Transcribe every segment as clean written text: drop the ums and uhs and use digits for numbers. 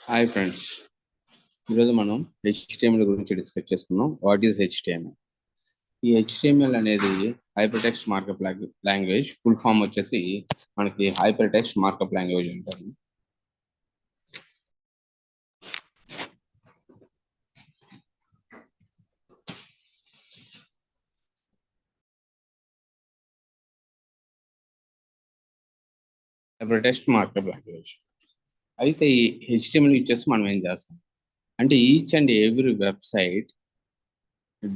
Hi friends, ఈరోజు మనం HTML గురించి డిస్కస్ చేసుకున్నాం. What is HTML? ఈ హెచ్టిఎంఎల్ అనేది hyper text markup language. Full form వచ్చేసి మనకి హైపర్ టెక్స్ట్ మార్కప్ లాంగ్వేజ్ అంటారు. Hyper text markup language. అయితే ఈ హెచ్టిఎంఎల్ వచ్చేసి మనం ఏం చేస్తాం అంటే each and every website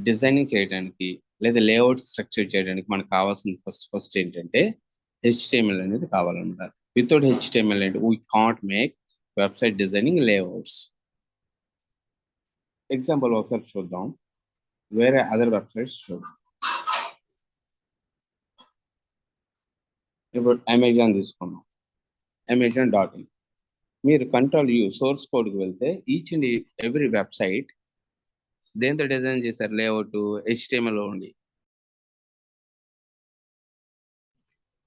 designing చేయడానికి లేదా లేఅవుట్ స్ట్రక్చర్ చేయడానికి మనకు కావాల్సింది ఫస్ట్ ఏంటంటే హెచ్టిఎంఎల్ అనేది కావాలన్నమాట. వితౌట్ హెచ్టిఎంఎల్ అంటే we can't make website designing layouts. Example ఒకసారి చూద్దాం, వేరే అదర్ వెబ్సైట్స్ చూద్దాం. ఇప్పుడు అమెజాన్ తీసుకున్నాం, amazon.in. మీరు కంట్రోల్ సోర్స్ కోడ్కి వెళ్తే ఈచ్ అండ్ ఎవ్రీ వెబ్సైట్ దేంతో డిజైన్ చేశారు లేఅవుట్ HTML లో ఉంది.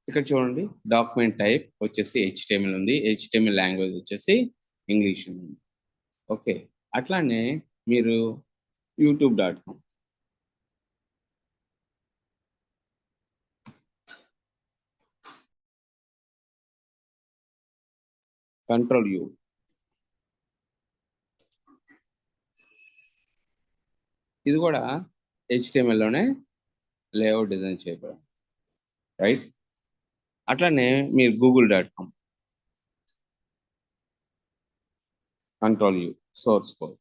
ఇక్కడ చూడండి, డాక్యుమెంట్ టైప్ వచ్చేసి HTML ఉంది, HTML లాంగ్వేజ్ వచ్చేసి ఇంగ్లీష్ ఉంది. ఓకే, అట్లానే మీరు youtube.com కంట్రోల్ యూ, ఇది కూడా HTML లోనే లేఅవుట్ డిజైన్ చేయబడింది, రైట్? అట్లానే మీరు google.com control you, source code.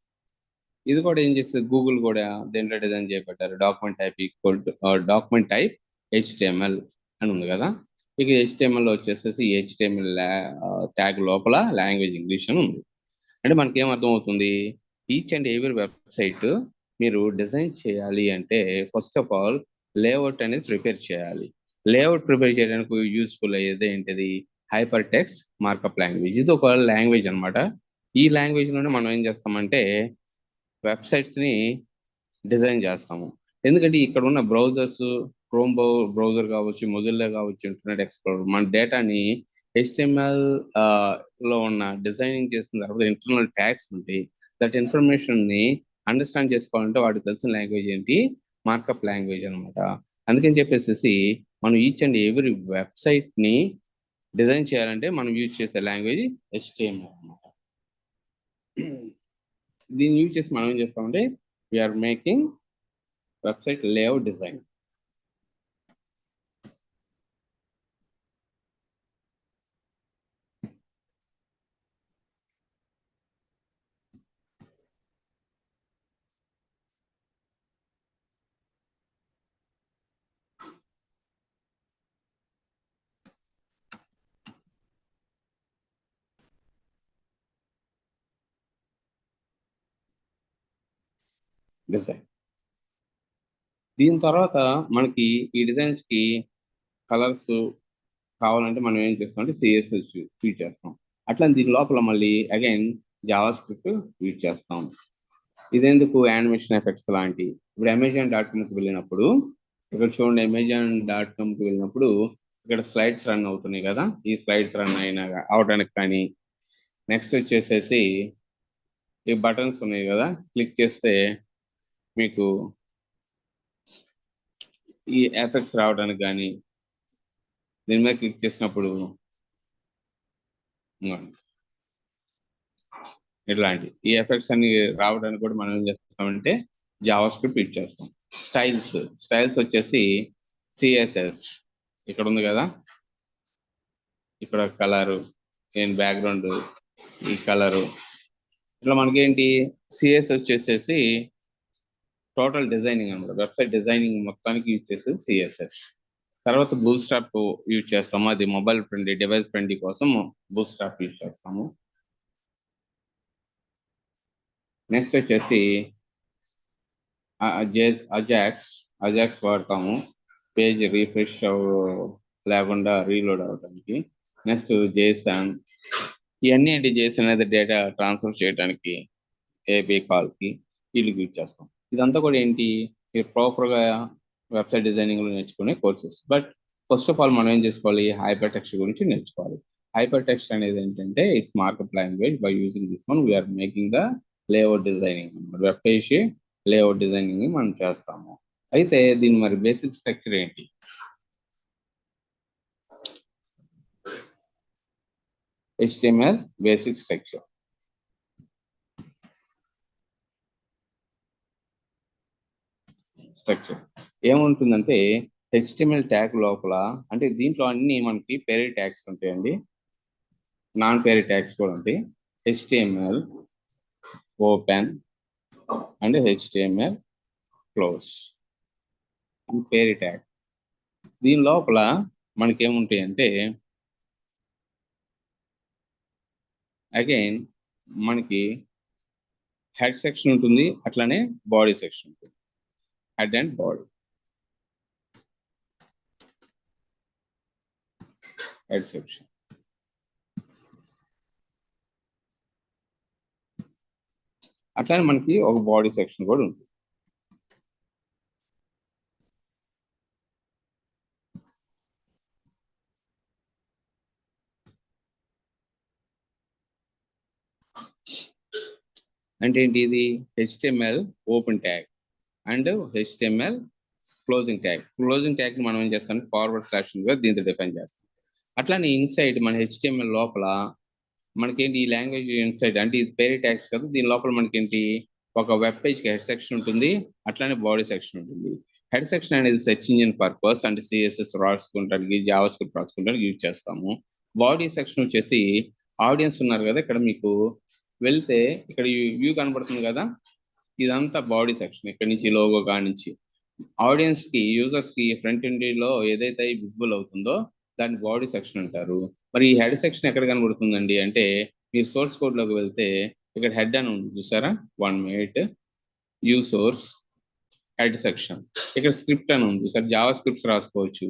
ఇది కూడా ఏం చేస్తుంది, గూగుల్ కూడా దేంట్లో డిజైన్ చేయబడ్డారు, డాక్యుమెంట్ టైప్ HTML అని ఉంది కదా. ఇక HTML వచ్చేసేసి HTML ట్యాగ్ లోపల లాంగ్వేజ్ ఇంగ్లీష్ అని ఉంది. అంటే మనకి ఏం అర్థం అవుతుంది, ఈచ్ అండ్ ఎవ్రీ వెబ్సైట్ మీరు డిజైన్ చేయాలి అంటే ఫస్ట్ ఆఫ్ ఆల్ లేఅవుట్ అనేది ప్రిపేర్ చేయాలి. లేఅవుట్ ప్రిపేర్ చేయడానికి యూస్ఫుల్ అయ్యేది ఏంటిది, హైపర్ టెక్స్ట్ మార్కప్ లాంగ్వేజ్. ఇది ఒక లాంగ్వేజ్ అనమాట. ఈ లాంగ్వేజ్ లోనే మనం ఏం చేస్తామంటే వెబ్సైట్స్ ని డిజైన్ చేస్తాము. ఎందుకంటే ఇక్కడ ఉన్న బ్రౌజర్స్, క్రోమ్ బ్రౌజర్ కావచ్చు, మొజిల్లా కావచ్చు, ఇంటర్నెట్ ఎక్స్ప్లోరర్ మన డేటాని HTML లో ఉన్న డిజైనింగ్ చేసిన తర్వాత ఇంటర్నల్ ట్యాగ్స్ ఉంటాయి. దట్ ఇన్ఫర్మేషన్ ని అండర్స్టాండ్ చేసుకోవాలంటే వాడికి తెలిసిన లాంగ్వేజ్ ఏంటి, మార్కప్ లాంగ్వేజ్ అనమాట. అందుకని చెప్పేసి మనం ఈచ్ అండ్ ఎవ్రీ వెబ్సైట్ ని డిజైన్ చేయాలంటే మనం యూజ్ చేసే లాంగ్వేజ్ HTML అనమాట. దీన్ని యూజ్ చేసి మనం ఏం చేస్తామంటే we're making website layout design. Design దీని తర్వాత మనకి ఈ డిజైన్స్ కి కలర్స్ కావాలంటే మనం ఏం చేస్తాం అంటే CSS యూజ్ చేస్తాం. అట్లా దీని లోపల మళ్ళీ అగైన్ జావా స్క్రిప్ట్ యూజ్ చేస్తాం. ఇదెందుకు, యానిమేషన్ ఎఫెక్ట్స్ లాంటి. ఇప్పుడు amazon.comకి వెళ్ళినప్పుడు ఇక్కడ చూడండి, amazon.comకి వెళ్ళినప్పుడు ఇక్కడ స్లైడ్స్ రన్ అవుతున్నాయి కదా. ఈ స్లైడ్స్ రన్ అవడానికి కానీ, నెక్స్ట్ వచ్చేసేసి ఈ బటన్స్ ఉన్నాయి కదా, క్లిక్ చేస్తే మీకు ఈ ఎఫెక్ట్స్ రావడానికి కానీ, దీని మీద క్లిక్ చేసినప్పుడు ఇట్లాంటి ఈ ఎఫెక్ట్స్ అన్ని రావడానికి కూడా మనం ఏం చేస్తామంటే జావా స్క్రిప్ట్ యూజ్ చేస్తాం. స్టైల్స్ వచ్చేసి CSS ఇక్కడ ఉంది కదా, ఇక్కడ కలరు, బ్యాక్గ్రౌండ్, ఈ కలరు, ఇట్లా మనకేంటి సిఎస్ వచ్చేసేసి టోటల్ డిజైనింగ్ అనమాట. వెబ్సైట్ డిజైనింగ్ మొత్తానికి యూజ్ చేసేది CSS. తర్వాత బూట్ స్ట్రాప్ యూజ్ చేస్తాము, అది మొబైల్ ఫ్రెండ్లీ, డివైస్ ఫ్రెండ్లీ కోసం బూట్ స్ట్రాప్ యూజ్ చేస్తాము. నెక్స్ట్ వచ్చేసి అజాక్స్ వాడతాము, పేజ్ రీఫ్రెష్ లేకుండా రీలోడ్ అవడానికి. నెక్స్ట్ JSON, ఇవన్నీ ఏంటి, JSON అనేది డేటా ట్రాన్స్ఫర్ చేయడానికి API కాల్కి వీళ్ళకి యూజ్ చేస్తాం. ఇదంతా కూడా ఏంటి, మీరు ప్రాపర్గా వెబ్సైట్ డిజైనింగ్ లో నేర్చుకునే courses. But first of all మనం ఏం చేసుకోవాలి, హైపర్ టెక్స్ట్ గురించి నేర్చుకోవాలి. హైపర్ టెక్స్ట్ అనేది ఏంటంటే it's markup language. By using this one we're making the layout designing. Web page layout designing మనం చేస్తాము. అయితే దీని మరి బేసిక్ స్ట్రక్చర్ ఏంటి? HTML బేసిక్ స్ట్రక్చర్ ఏముంటుందంటే HTML ట్యాగ్ లోపల, అంటే దీంట్లో అన్ని మనకి పేరీ ట్యాగ్స్ ఉంటాయండి, నాన్ పేరీ ట్యాగ్స్ కూడా ఉంటాయి. HTML open and HTML close ఈ పేరీ ట్యాగ్. దీని లోపల మనకేముంటాయి అంటే అగైన్ మనకి హెడ్ సెక్షన్ ఉంటుంది, అట్లానే బాడీ సెక్షన్ ఉంటుంది. Head and body. Head section అట్లానే మనకి ఒక బాడీ సెక్షన్ కూడా ఉంటుంది. అంటే ఏంటి ఇది? HTML open tag and HTML closing tag. Closing tag మనం ఏం చేస్తాం? ఫార్వర్డ్ స్లాష్ దీంతో డిఫైన్ చేస్తాం. అట్లానే ఇన్సైడ్ మన HTML లోపల మనకేంటి ఈ లాంగ్వేజ్ ఇన్సైడ్, అంటే ఇది పేరీ ట్యాగ్స్ కదా, దీని లోపల మనకేంటి ఒక వెబ్ పేజ్ కి హెడ్ సెక్షన్ ఉంటుంది, అట్లానే బాడీ సెక్షన్ ఉంటుంది. హెడ్ సెక్షన్ అనేది సెర్చ్ ఇంజిన్ పర్పస్ అంటే CSS రాసుకుంటానికి, జావా స్క్రిప్ట్ రాసుకుంటానికి యూజ్ చేస్తాము. బాడీ సెక్షన్ వచ్చేసి ఆడియన్స్ ఉన్నారు కదా, ఇక్కడ మీకు వెళ్తే ఇక్కడ వ్యూ కనబడుతుంది కదా, ఇదంతా బాడీ సెక్షన్. ఇక్కడ నుంచి లోగో కానించి ఆడియన్స్ కి, యూజర్స్ కి ఫ్రంట్ ఎండ్ లో ఏదైతే విజిబుల్ అవుతుందో దాన్ని బాడీ సెక్షన్ అంటారు. మరి ఈ హెడ్ సెక్షన్ ఎక్కడ కనబడుతుందండి అంటే, మీరు సోర్స్ కోడ్ లోకి వెళ్తే ఇక్కడ హెడ్ అని ఉంది చూసారా, 1 minute you source head section. ఇక్కడ స్క్రిప్ట్ అని ఉంది సార్, జావా స్క్రిప్ట్స్ రాసుకోవచ్చు,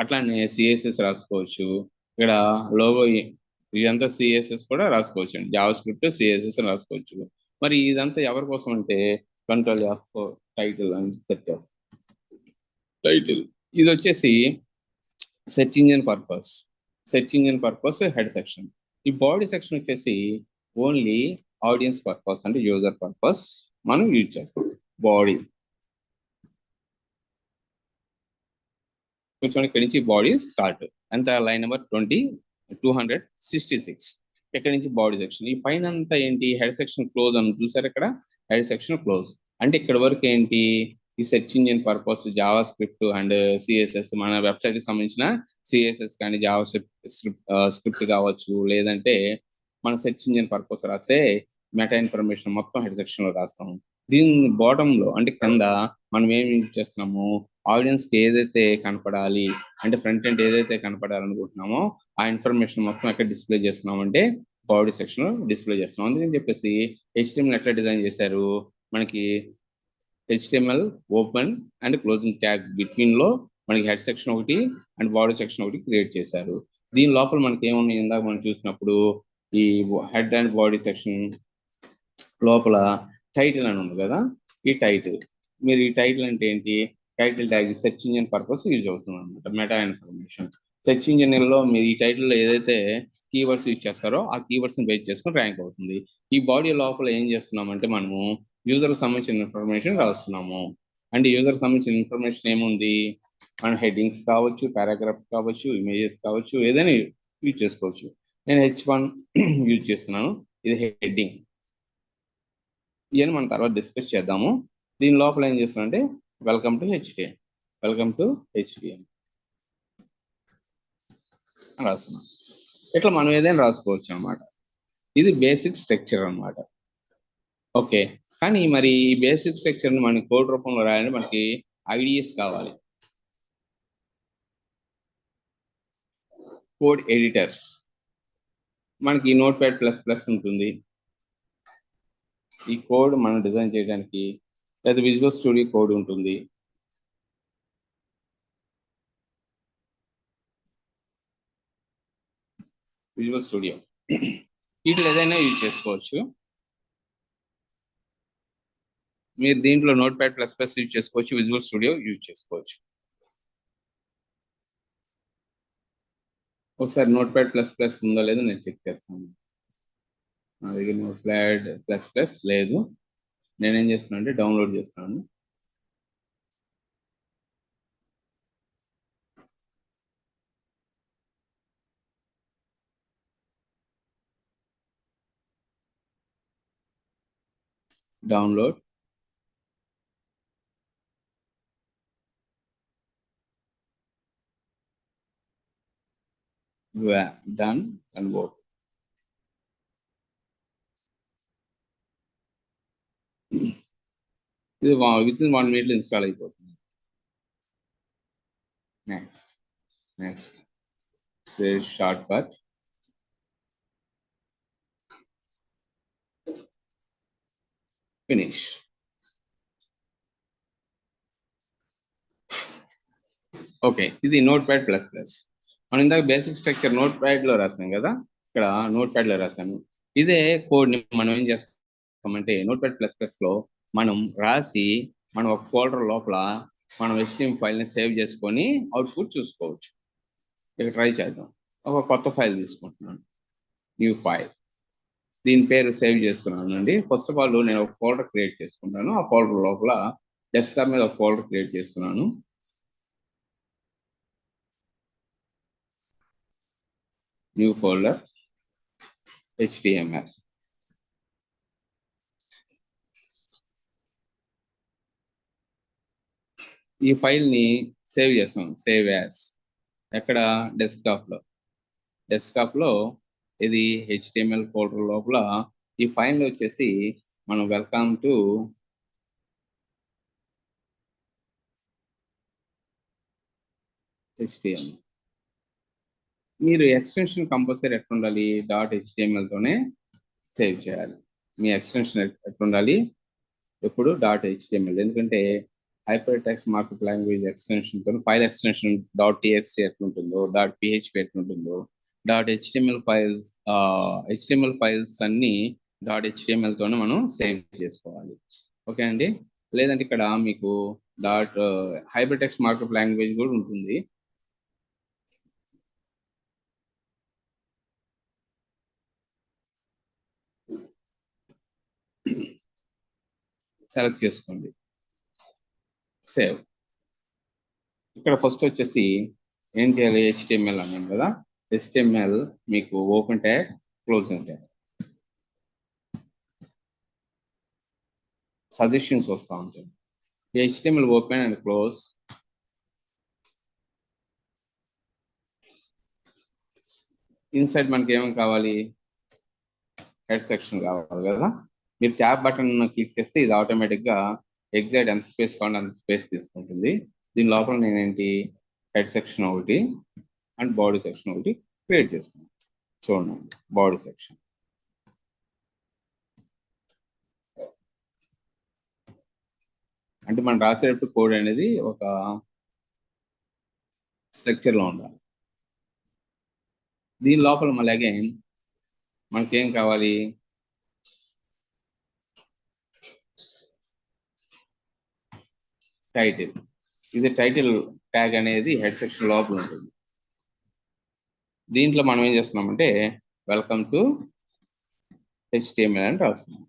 అట్లానే CSS రాసుకోవచ్చు. ఇక్కడ లోగో ఇదంతా CSS కూడా రాసుకోవచ్చు అండి, జావా స్క్రిప్ట్ CSS రాసుకోవచ్చు. మరి ఇదంతా ఎవరి కోసం అంటే కంట్రోల్ టైటిల్ అని సెట్ చేస్తాం. టైటిల్ ఇది వచ్చేసి search engine purpose head section. ఈ బాడీ సెక్షన్ వచ్చేసి ఓన్లీ ఆడియన్స్ పర్పస్ అంటే యూజర్ పర్పస్ మనం యూజ్ చేస్తాం. బాడీ కొంచెం ఇక్కడి నుంచి బాడీ స్టార్ట్. ఎంత? Line number 266. ఇక్కడ నుంచి బాడీ సెక్షన్. ఈ పైన అంతా ఏంటి? హెడ్ సెక్షన్ క్లోజ్ అని చూసారు ఇక్కడ, హెడ్ సెక్షన్ క్లోజ్. అంటే ఇక్కడ వరకు ఏంటి? ఈ search engine purpose Java script and CSS, మన వెబ్సైట్ కి సంబంధించిన CSS కానీ జావా స్క్రిప్ట్ కావచ్చు, లేదంటే మన సెర్చ్ ఇంజిన్ పర్పస్ రాసే మెటా ఇన్ఫర్మేషన్ మొత్తం హెడ్ సెక్షన్ లో రాస్తాము. దీని బాటమ్ లో అంటే కింద మనం ఏం యూజ్ చేస్తున్నాము? ఆడియన్స్ కి ఏదైతే కనపడాలి అంటే ఫ్రంట్ ఎండ్ ఏదైతే కనపడాలనుకుంటున్నామో ఆ ఇన్ఫర్మేషన్ మొత్తం ఎక్కడ డిస్ప్లే చేస్తున్నాం అంటే బాడీ సెక్షన్ లో డిస్ప్లే చేస్తున్నాం. అందుకని చెప్పేసి HTML ఎట్లా డిజైన్ చేశారు? మనకి HTML open and closing tag between లో మనకి హెడ్ సెక్షన్ ఒకటి అండ్ బాడీ సెక్షన్ ఒకటి క్రియేట్ చేశారు. దీని లోపల మనకి ఏమున్నాయి? ఇందాక మనం చూసినప్పుడు ఈ హెడ్ అండ్ బాడీ సెక్షన్ లోపల టైటిల్ అని ఉంది కదా, ఈ టైటిల్, మీరు ఈ టైటిల్ అంటే ఏంటి? Title tag search engine purpose use అవుతుంది అనమాట, మెటా ఇన్ఫర్మేషన్. సెర్చ్ ఇంజిన్ లో మీరు ఈ టైటిల్ లో ఏదైతే కీవర్డ్స్ యూజ్ చేస్తారో ఆ కీవర్డ్స్ ని బేస్ చేసుకుని ర్యాంక్ అవుతుంది. ఈ బాడీ లోపల ఏం చేస్తున్నామంటే మనము యూజర్ సంబంధించిన ఇన్ఫర్మేషన్ రాస్తున్నాము. అంటే యూజర్ సంబంధించిన ఇన్ఫర్మేషన్ ఏముంది? మన హెడ్డింగ్స్ కావచ్చు, పారాగ్రాఫ్ కావచ్చు, ఇమేజెస్ కావచ్చు, ఏదైనా యూజ్ చేసుకోవచ్చు. నేను H1 యూజ్ చేస్తున్నాను, ఇది హెడ్డింగ్. ఇవన్నీ మనం తర్వాత డిస్కస్ చేద్దాము. దీని లోపల ఏం చేస్తున్నానంటే welcome to HTML, welcome to HTML రాస్తున్నాం. ఇట్లా మనం ఏదైనా రాసుకోవచ్చు అనమాట. ఇది బేసిక్ స్ట్రక్చర్ అనమాట. ఓకే, కానీ మరి ఈ బేసిక్ స్ట్రక్చర్ ని మనకి కోడ్ రూపంలో రాయాలంటే మనకి ఐడియాస్ కావాలి, కోడ్ ఎడిటర్స్. మనకి నోట్ ప్యాడ్ ప్లస్ ఉంటుంది ఈ కోడ్ మనం డిజైన్ చేయడానికి, లేదా విజువల్ స్టూడియో కోడ్ ఉంటుంది. విజువల్ స్టూడియో వీటిలో ఏదైనా యూజ్ చేసుకోవచ్చు. మీరు దీంట్లో నోట్ ప్యాడ్ ప్లస్ యూజ్ చేసుకోవచ్చు, విజువల్ స్టూడియో యూజ్ చేసుకోవచ్చు. ఒకసారి నోట్ ప్యాడ్ ప్లస్ ప్లస్ ఉందో లేదో నేను చెక్ చేస్తాను. నా దగ్గర నోట్ ప్యాడ్ ప్లస్ ప్లస్ లేదు. నేనేం చేస్తున్నాను అంటే డౌన్లోడ్ చేస్తున్నాను. Download done and work. ఇది విత్ ఇన్ 1 minute ఇన్స్టాల్ అయిపోతుంది. Next next short cut finish. Okay, ఇది నోట్ ప్యాడ్ ప్లస్ ప్లస్. మనం ఇందాక బేసిక్ స్ట్రక్చర్ నోట్ ప్యాడ్ లో రాసాం కదా, ఇక్కడ నోట్ ప్యాడ్ లో రాసాను. ఇదే కోడ్ ని మనం ఏం చేస్తామంటే నోట్ ప్యాడ్ ప్లస్ ప్లస్ లో మనం రాసి మనం ఒక ఫోల్డర్ లోపల మనం HTML ఫైల్ ని సేవ్ చేసుకొని అవుట్పుట్ చూసుకోవచ్చు. ఇక ట్రై చేద్దాం. ఒక కొత్త ఫైల్ తీసుకుంటున్నాను, న్యూ ఫైల్. దీని పేరు సేవ్ చేసుకున్నాను అండి. ఫస్ట్ ఆఫ్ ఆల్ నేను ఒక ఫోల్డర్ క్రియేట్ చేసుకుంటాను. ఆ ఫోల్డర్ లోపల డెస్క్టాప్ మీద ఒక ఫోల్డర్ క్రియేట్ చేసుకున్నాను. New folder HTML. ఈ ఫైల్ ని సేవ్ చేస్తాం, సేవ్ యాస్. ఎక్కడ? డెస్క్టాప్ లో ఇది HTML ఫోల్డర్ లోపల ఈ ఫైల్ వచ్చేసి మనం వెల్కమ్ టు HTML. మీరు ఎక్స్టెన్షన్ కంపల్సరీ ఎట్లా ఉండాలి? .html తోనే సేవ్ చేయాలి. మీ ఎక్స్టెన్షన్ ఎట్లా ఉండాలి? ఎప్పుడు .html. ఎందుకంటే hyper text markup language extension తో ఫైల్ ఎక్స్టెన్షన్ .txt ఎట్లుంటుందో, .php ఎట్లుంటుందో, .html ఫైల్స్ HTML ఫైల్స్ అన్ని .html తోనే మనం సేవ్ చేసుకోవాలి. ఓకే అండి. లేదంటే ఇక్కడ మీకు హైపర్ టెక్స్ట్ మార్కప్ లాంగ్వేజ్ కూడా ఉంటుంది. సెలెక్ట్ చేసుకోండి, సేవ్. ఇక్కడ ఫస్ట్ వచ్చేసి ఏం చేయాలి? HTML అన్నాను కదా, HTML మీకు open tag, close tag, suggestions వస్తూ ఉంటాయి. HTML open and close. Inside మనకి ఏమేమి కావాలి? హెడ్ సెక్షన్ కావాలి కదా. మీరు ట్యాబ్ బటన్ క్లిక్ చేస్తే ఇది ఆటోమేటిక్ గా ఎగ్జాక్ట్ ఎంత స్పేస్ కావాలంటే అంత స్పేస్ తీసుకుంటుంది. దీని లోపల నేనేంటి హెడ్ సెక్షన్ ఒకటి అండ్ బాడీ సెక్షన్ ఒకటి క్రియేట్ చేస్తాను. చూడండి, బాడీ సెక్షన్. అంటే మనం రాసేటప్పుడు కోడ్ అనేది ఒక స్ట్రక్చర్ లో ఉండాలి. దీని లోపల మళ్ళీ అగైన్ మనకేం కావాలి? టైటిల్. ఇది టైటిల్ ట్యాగ్ అనేది హెడ్ సెక్షన్ లోపల ఉంటుంది. దీంట్లో మనం ఏం చేస్తున్నామంటే వెల్కమ్ టు HTML అని రాస్తున్నాం.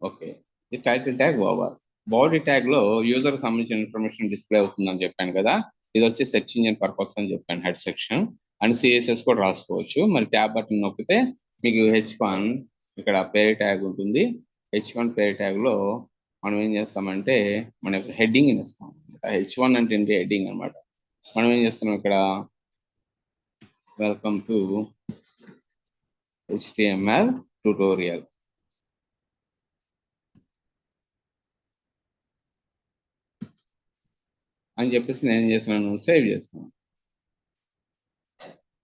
ఓకే, ఈ title tag over. Body tag లో యూజర్ సంబంధించిన ఇన్ఫర్మేషన్ డిస్ప్లే అవుతుందని చెప్పాను కదా. ఇది వచ్చి సెర్చ్ ఇంజిన్ పర్పస్ అని చెప్పాను, హెడ్ సెక్షన్. అండ్ CSS కూడా రాసుకోవచ్చు. మరి ట్యాబ్ బటన్ నొక్కితే మీకు H1 ఇక్కడ పేరు ట్యాగ్ ఉంటుంది. H1 పేరు ట్యాగ్ లో మనం ఏం చేస్తామంటే మన యొక్క హెడ్డింగ్ ఇస్తాం. H1 అంటే ఏంటి? హెడ్డింగ్ అనమాట. మనం ఏం చేస్తున్నాం ఇక్కడ వెల్కమ్ టు HTML ట్యూటోరియల్ అని చెప్పేసి నేను ఏం చేస్తున్నాను, సేవ్ చేస్తున్నాను.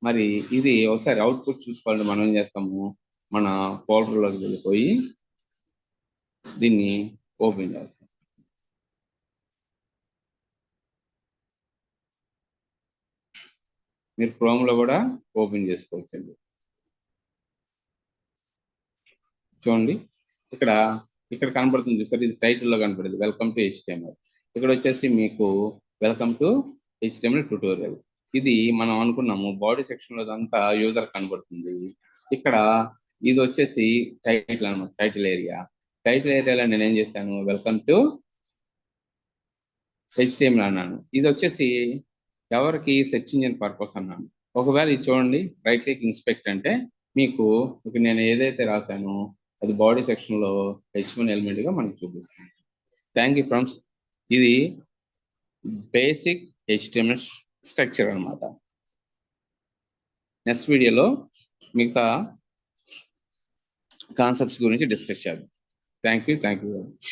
మరి ఇది ఒకసారి అవుట్పుట్ చూసుకోవాలంటే మనం ఏం చేస్తాము, మన ఫోల్డర్లోకి వెళ్ళిపోయి దీన్ని ఓపెన్ చేస్తాం. మీరు క్రోమ్ లో కూడా ఓపెన్ చేసుకోవచ్చండి. చూడండి, ఇక్కడ ఇక్కడ కనబడుతుంది సార్, ఇది టైటిల్లో కనబడుతుంది వెల్కమ్ టు HTML. ఇక్కడ వచ్చేసి మీకు వెల్కమ్ టు HTML ట్యూటోరియల్. ఇది మనం అనుకున్నాము బాడీ సెక్షన్ లో అంతా యూజర్ కనబడుతుంది. ఇక్కడ ఇది వచ్చేసి టైటిల్ అనమాట, టైటిల్ ఏరియా. టైటిల్ ఏరియాలో నేను ఏం చేశాను, వెల్కమ్ టు హెచ్టిఎంఎల్ అన్నాను. ఇది వచ్చేసి ఎవరికి సెర్చ్ ఇంజిన్ పర్పస్ అన్నాను. ఒకవేళ ఇది చూడండి, రైట్ క్లిక్ ఇన్స్పెక్ట్ అంటే మీకు నేను ఏదైతే రాశానో అది బాడీ సెక్షన్ లో హెచ్1 ఎలిమెంట్ గా మనకు చూపిస్తుంది. Thank you friends. ఇది బేసిక్ హెచ్టిఎంఎల్ స్ట్రక్చర్ అన్నమాట. నెక్స్ట్ వీడియోలో మిగతా కాన్సెప్ట్స్ గురించి డిస్కస్ చేద్దాం. Thank you very much.